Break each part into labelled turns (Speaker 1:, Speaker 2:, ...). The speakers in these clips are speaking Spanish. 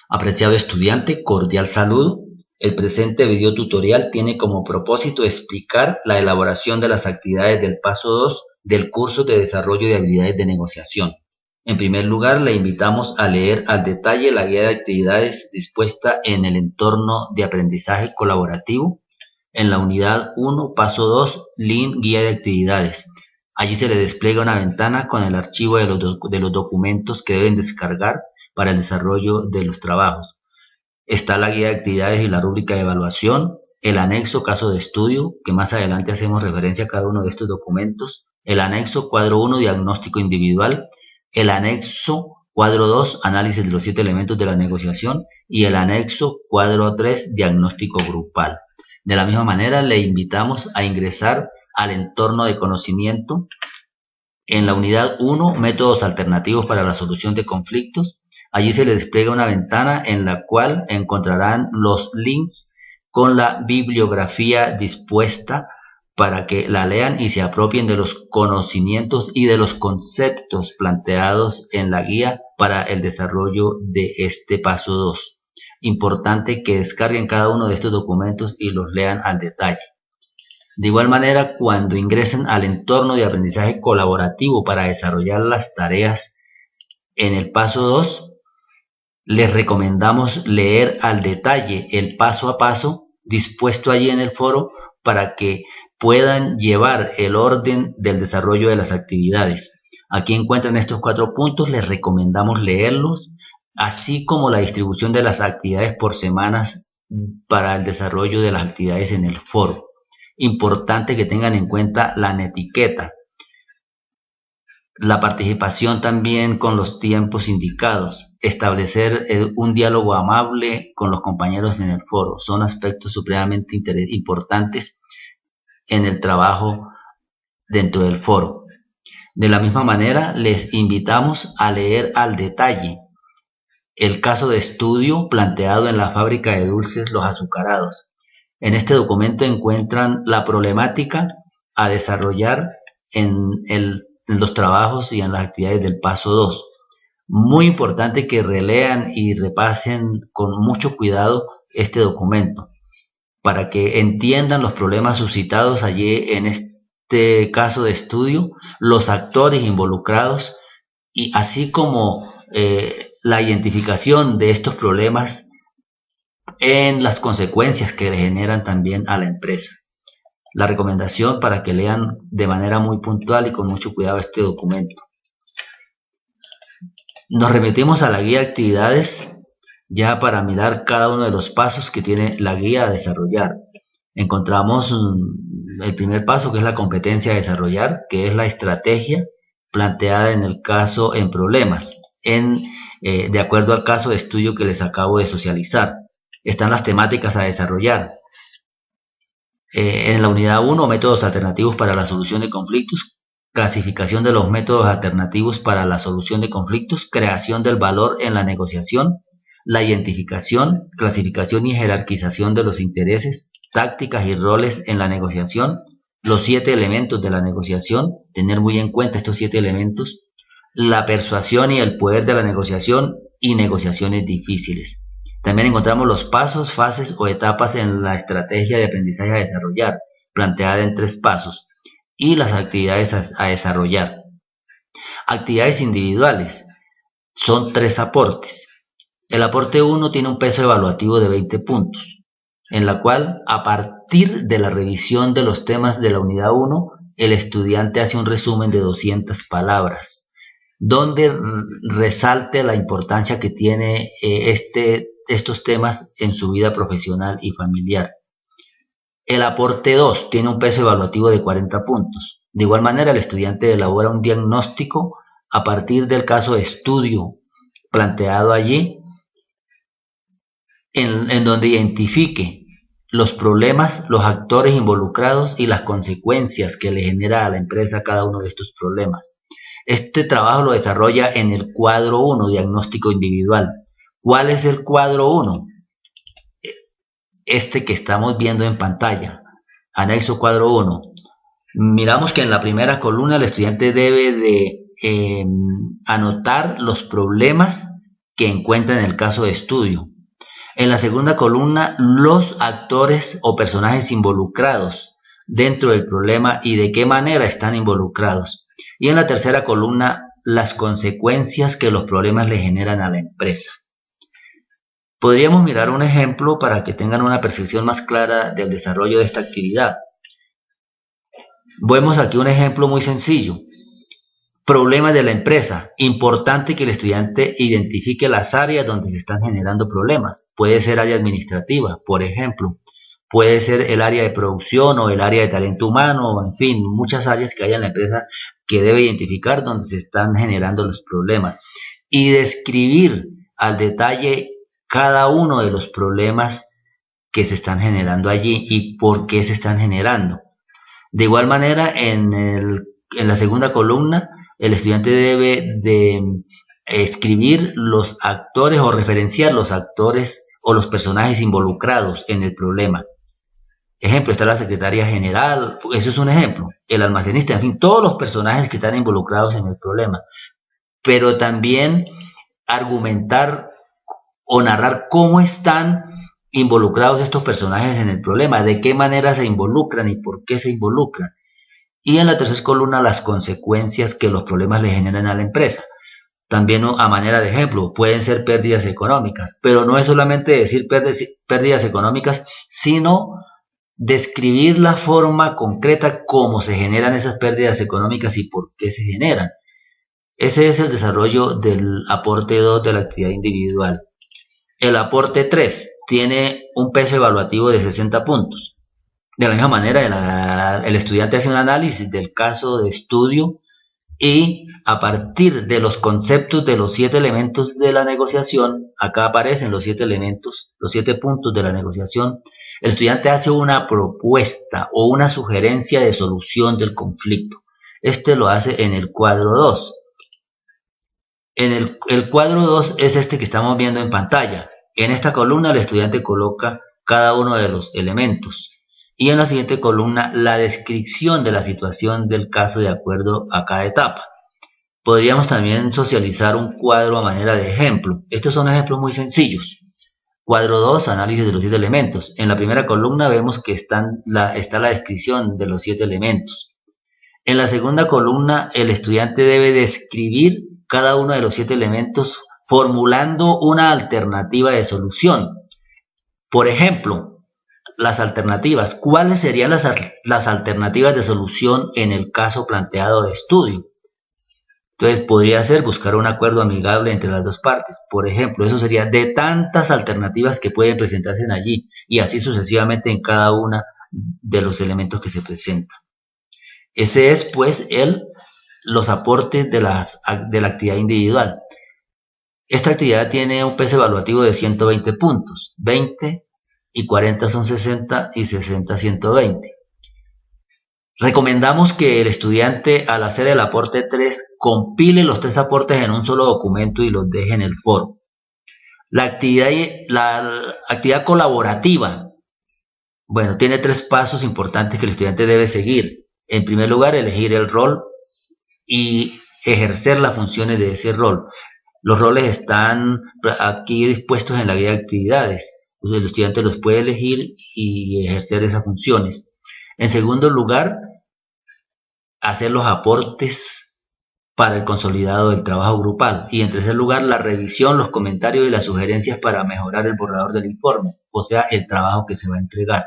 Speaker 1: Apreciado estudiante, cordial saludo. El presente video tutorial tiene como propósito explicar la elaboración de las actividades del paso 2 del curso de desarrollo de habilidades de negociación. En primer lugar, le invitamos a leer al detalle la guía de actividades dispuesta en el entorno de aprendizaje colaborativo en la unidad 1, paso 2, Lean Guía de Actividades. Allí se le despliega una ventana con el archivo de los documentos que deben descargar para el desarrollo de los trabajos. Está la guía de actividades y la rúbrica de evaluación, el anexo caso de estudio, que más adelante hacemos referencia a cada uno de estos documentos, el anexo cuadro 1, diagnóstico individual, el anexo cuadro 2, análisis de los 7 elementos de la negociación, y el anexo cuadro 3, diagnóstico grupal. De la misma manera, le invitamos a ingresar al entorno de conocimiento en la unidad 1, métodos alternativos para la solución de conflictos. Allí se les despliega una ventana en la cual encontrarán los links con la bibliografía dispuesta para que la lean y se apropien de los conocimientos y de los conceptos planteados en la guía para el desarrollo de este paso 2. Importante que descarguen cada uno de estos documentos y los lean al detalle. De igual manera, cuando ingresen al entorno de aprendizaje colaborativo para desarrollar las tareas en el paso 2, les recomendamos leer al detalle el paso a paso dispuesto allí en el foro para que puedan llevar el orden del desarrollo de las actividades. Aquí encuentran estos 4 puntos, les recomendamos leerlos, así como la distribución de las actividades por semanas para el desarrollo de las actividades en el foro. Importante que tengan en cuenta la netiqueta, la participación también con los tiempos indicados, establecer un diálogo amable con los compañeros en el foro. Son aspectos supremamente importantes en el trabajo dentro del foro. De la misma manera, les invitamos a leer al detalle el caso de estudio planteado en la fábrica de dulces Los Azucarados. En este documento encuentran la problemática a desarrollar en los trabajos y en las actividades del paso 2. Muy importante que relean y repasen con mucho cuidado este documento para que entiendan los problemas suscitados allí en este caso de estudio, los actores involucrados y así como la identificación de estos problemas en las consecuencias que le generan también a la empresa. La recomendación para que lean de manera muy puntual y con mucho cuidado este documento. Nos remitimos a la guía de actividades ya para mirar cada uno de los pasos que tiene la guía a desarrollar. Encontramos el primer paso, que es la competencia a desarrollar, que es la estrategia planteada en el caso en problemas, de acuerdo al caso de estudio que les acabo de socializar. Están las temáticas a desarrollar. En la unidad 1, métodos alternativos para la solución de conflictos, clasificación de los métodos alternativos para la solución de conflictos, creación del valor en la negociación, la identificación, clasificación y jerarquización de los intereses, tácticas y roles en la negociación, los 7 elementos de la negociación, tener muy en cuenta estos 7 elementos, la persuasión y el poder de la negociación y negociaciones difíciles. También encontramos los pasos, fases o etapas en la estrategia de aprendizaje a desarrollar, planteada en 3 pasos, y las actividades a desarrollar. Actividades individuales. Son 3 aportes. El aporte 1 tiene un peso evaluativo de 20 puntos, en la cual, a partir de la revisión de los temas de la unidad 1, el estudiante hace un resumen de 200 palabras, donde resalte la importancia que tiene estos temas en su vida profesional y familiar. El aporte 2 tiene un peso evaluativo de 40 puntos. De igual manera, el estudiante elabora un diagnóstico a partir del caso de estudio planteado allí, en donde identifique los problemas, los actores involucrados y las consecuencias que le genera a la empresa cada uno de estos problemas. Este trabajo lo desarrolla en el cuadro 1, diagnóstico individual. ¿Cuál es el cuadro 1? Este que estamos viendo en pantalla, anexo cuadro 1. Miramos que en la primera columna el estudiante debe de anotar los problemas que encuentra en el caso de estudio. En la segunda columna, los actores o personajes involucrados dentro del problema y de qué manera están involucrados. Y en la tercera columna, las consecuencias que los problemas le generan a la empresa. Podríamos mirar un ejemplo para que tengan una percepción más clara del desarrollo de esta actividad. Vemos aquí un ejemplo muy sencillo. Problemas de la empresa. Importante que el estudiante identifique las áreas donde se están generando problemas. Puede ser área administrativa, por ejemplo. Puede ser el área de producción o el área de talento humano, en fin, muchas áreas que hay en la empresa que debe identificar donde se están generando los problemas. Y describir al detalle cada uno de los problemas que se están generando allí y por qué se están generando. De igual manera, en la segunda columna, el estudiante debe de escribir los actores o referenciar los actores o los personajes involucrados en el problema. Ejemplo, está la secretaria general, eso es un ejemplo, el almacenista, en fin, todos los personajes que están involucrados en el problema. Pero también argumentar o narrar cómo están involucrados estos personajes en el problema, de qué manera se involucran y por qué se involucran. Y en la tercera columna, las consecuencias que los problemas le generan a la empresa. También a manera de ejemplo, pueden ser pérdidas económicas, pero no es solamente decir pérdidas económicas, sino describir la forma concreta cómo se generan esas pérdidas económicas y por qué se generan. Ese es el desarrollo del aporte 2 de la actividad individual. El aporte 3 tiene un peso evaluativo de 60 puntos. De la misma manera, el estudiante hace un análisis del caso de estudio y a partir de los conceptos de los 7 elementos de la negociación, acá aparecen los 7 elementos, los 7 puntos de la negociación, el estudiante hace una propuesta o una sugerencia de solución del conflicto. Este lo hace en el cuadro 2. El cuadro 2 es este que estamos viendo en pantalla. En esta columna el estudiante coloca cada uno de los elementos. Y en la siguiente columna la descripción de la situación del caso de acuerdo a cada etapa. Podríamos también socializar un cuadro a manera de ejemplo. Estos son ejemplos muy sencillos. Cuadro 2, análisis de los 7 elementos. En la primera columna vemos que está la descripción de los 7 elementos. En la segunda columna el estudiante debe describir cada uno de los 7 elementos formulando una alternativa de solución. Por ejemplo, las alternativas. ¿Cuáles serían las alternativas de solución en el caso planteado de estudio? Entonces podría ser buscar un acuerdo amigable entre las dos partes. Por ejemplo, eso sería de tantas alternativas que pueden presentarse allí y así sucesivamente en cada una de los elementos que se presentan. Ese es pues los aportes de la actividad individual. Esta actividad tiene un peso evaluativo de 120 puntos, 20 y 40 son 60 y 60 120. Recomendamos que el estudiante al hacer el aporte 3 compile los 3 aportes en un solo documento y los deje en el foro. La actividad colaborativa, bueno, tiene 3 pasos importantes que el estudiante debe seguir. En primer lugar, elegir el rol y ejercer las funciones de ese rol. Los roles están aquí dispuestos en la guía de actividades. Entonces el estudiante los puede elegir y ejercer esas funciones. En segundo lugar, hacer los aportes para el consolidado del trabajo grupal. Y en tercer lugar, la revisión, los comentarios y las sugerencias para mejorar el borrador del informe, o sea, el trabajo que se va a entregar.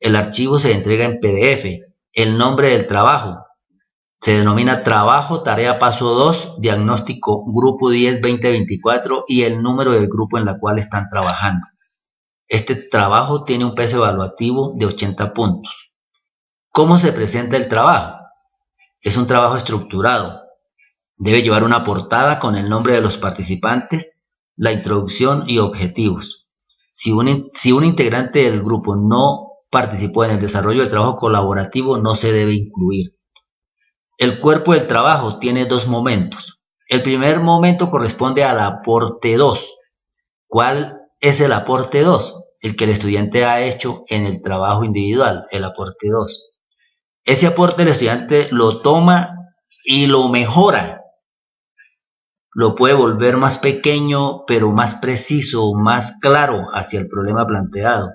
Speaker 1: El archivo se entrega en PDF. El nombre del trabajo se denomina trabajo, tarea paso 2, diagnóstico grupo 10-2024 y el número del grupo en la cual están trabajando. Este trabajo tiene un peso evaluativo de 80 puntos. ¿Cómo se presenta el trabajo? Es un trabajo estructurado. Debe llevar una portada con el nombre de los participantes, la introducción y objetivos. Si un integrante del grupo no participó en el desarrollo del trabajo colaborativo, no se debe incluir. El cuerpo del trabajo tiene 2 momentos. El primer momento corresponde al aporte 2. ¿Cuál es el aporte 2? El que el estudiante ha hecho en el trabajo individual, el aporte 2. Ese aporte el estudiante lo toma y lo mejora. lo puede volver más pequeño, pero más preciso, más claro hacia el problema planteado.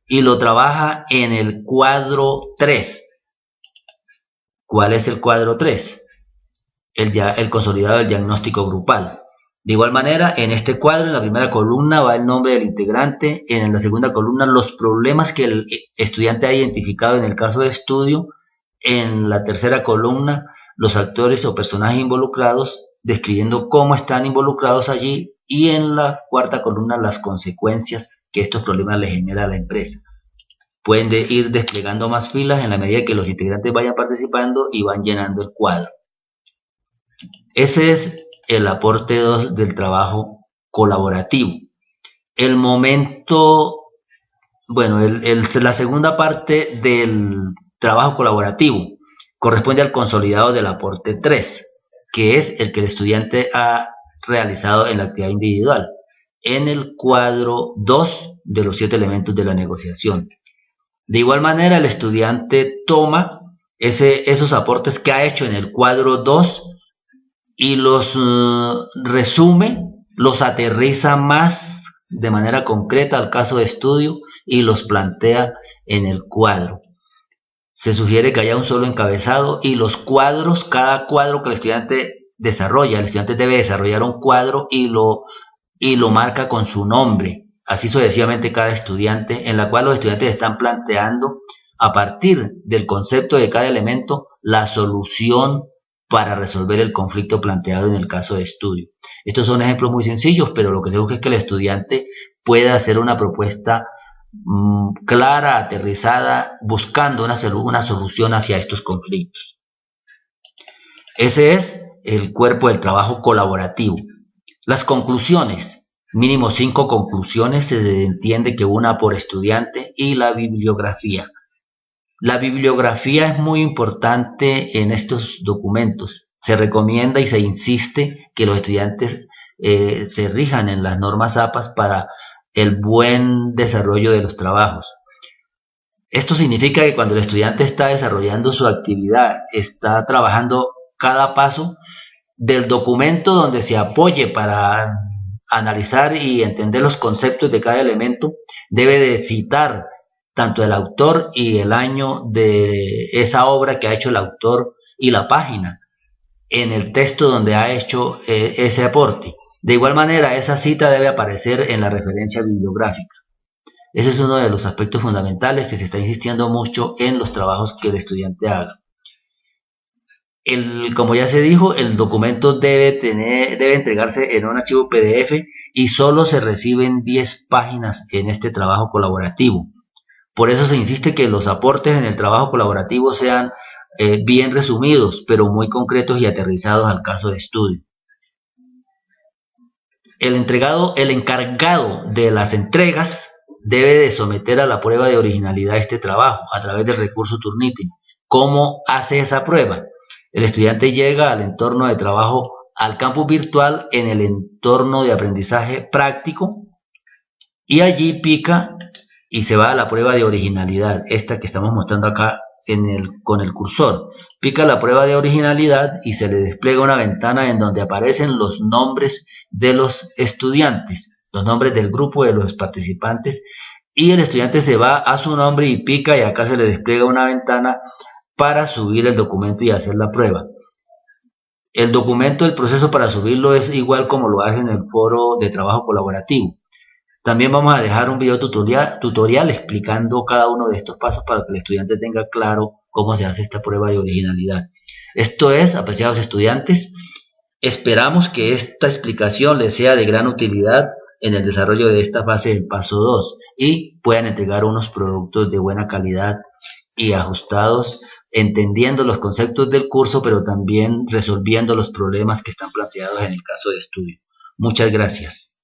Speaker 1: Y lo trabaja en el cuadro 3. ¿Cuál es el cuadro 3? El consolidado del diagnóstico grupal. De igual manera, en este cuadro, en la primera columna va el nombre del integrante, en la segunda columna los problemas que el estudiante ha identificado en el caso de estudio, en la tercera columna los actores o personajes involucrados, describiendo cómo están involucrados allí, y en la cuarta columna las consecuencias que estos problemas le generan a la empresa. Pueden ir desplegando más filas en la medida que los integrantes vayan participando y van llenando el cuadro. Ese es el aporte 2 del trabajo colaborativo. El momento, bueno, la segunda parte del trabajo colaborativo corresponde al consolidado del aporte 3, que es el que el estudiante ha realizado en la actividad individual, en el cuadro 2 de los 7 elementos de la negociación. De igual manera, el estudiante toma esos aportes que ha hecho en el cuadro 2 y los resume, los aterriza más de manera concreta al caso de estudio y los plantea en el cuadro. Se sugiere que haya un solo encabezado y los cuadros, cada cuadro que el estudiante desarrolla, el estudiante debe desarrollar un cuadro y lo marca con su nombre, así sucesivamente cada estudiante, en la cual los estudiantes están planteando a partir del concepto de cada elemento la solución para resolver el conflicto planteado en el caso de estudio. Estos son ejemplos muy sencillos, pero lo que se busca es que el estudiante pueda hacer una propuesta clara, aterrizada, buscando una solución hacia estos conflictos. Ese es el cuerpo del trabajo colaborativo. Las conclusiones, mínimo 5 conclusiones, se entiende que una por estudiante, y la bibliografía. La bibliografía es muy importante en estos documentos. Se recomienda y se insiste que los estudiantes se rijan en las normas APAS para el buen desarrollo de los trabajos. Esto significa que cuando el estudiante está desarrollando su actividad, está trabajando cada paso del documento donde se apoye para analizar y entender los conceptos de cada elemento, debe de citar tanto el autor y el año de esa obra que ha hecho el autor y la página en el texto donde ha hecho ese aporte. De igual manera, esa cita debe aparecer en la referencia bibliográfica. Ese es uno de los aspectos fundamentales que se está insistiendo mucho en los trabajos que el estudiante haga. Como ya se dijo, el documento debe entregarse en un archivo PDF y solo se reciben 10 páginas en este trabajo colaborativo. Por eso se insiste que los aportes en el trabajo colaborativo sean bien resumidos, pero muy concretos y aterrizados al caso de estudio. El encargado de las entregas debe de someter a la prueba de originalidad este trabajo a través del recurso Turnitin. ¿Cómo hace esa prueba? El estudiante llega al entorno de trabajo, al campus virtual, en el entorno de aprendizaje práctico, y allí pica y se va a la prueba de originalidad, esta que estamos mostrando acá con el cursor. Pica la prueba de originalidad y se le despliega una ventana en donde aparecen los nombres de los estudiantes, los nombres del grupo de los participantes, y el estudiante se va a su nombre y pica, y acá se le despliega una ventana para subir el documento y hacer la prueba. El documento, el proceso para subirlo es igual como lo hace en el foro de trabajo colaborativo. También vamos a dejar un video tutorial explicando cada uno de estos pasos para que el estudiante tenga claro cómo se hace esta prueba de originalidad. Esto es, apreciados estudiantes, esperamos que esta explicación les sea de gran utilidad en el desarrollo de esta fase del paso 2 y puedan entregar unos productos de buena calidad y ajustados, entendiendo los conceptos del curso, pero también resolviendo los problemas que están planteados en el caso de estudio. Muchas gracias.